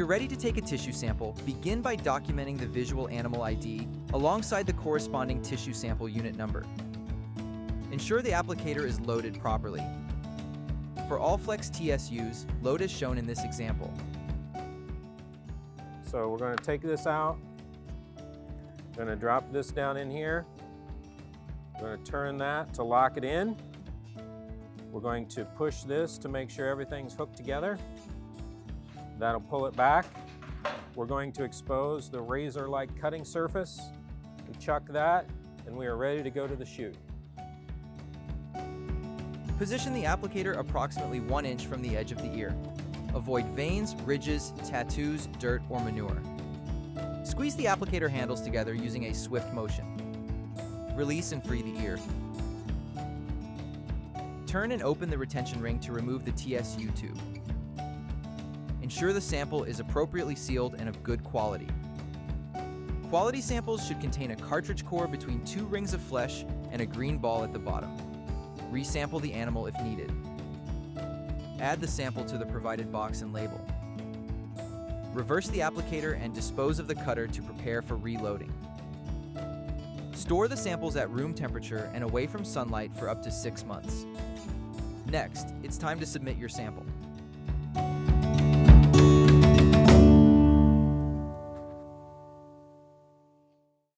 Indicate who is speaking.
Speaker 1: you're ready to take a tissue sample, begin by documenting the visual animal ID alongside the corresponding tissue sample unit number. Ensure the applicator is loaded properly. For Allflex TSUs, load as shown in this example.
Speaker 2: So we're going to take this out. Going to drop this down in here. We're going to turn that to lock it in. We're going to push this to make sure everything's hooked together. That'll pull it back. We're going to expose the razor-like cutting surface. We chuck that, and we are ready to go to the chute.
Speaker 1: Position the applicator approximately 1 inch from the edge of the ear. Avoid veins, ridges, tattoos, dirt, or manure. Squeeze the applicator handles together using a swift motion. Release and free the ear. Turn and open the retention ring to remove the TSU tube. Ensure the sample is appropriately sealed and of good quality. Quality samples should contain a cartridge core between 2 rings of flesh and a green ball at the bottom. Resample the animal if needed. Add the sample to the provided box and label. Reverse the applicator and dispose of the cutter to prepare for reloading. Store the samples at room temperature and away from sunlight for up to 6 months. Next, it's time to submit your sample.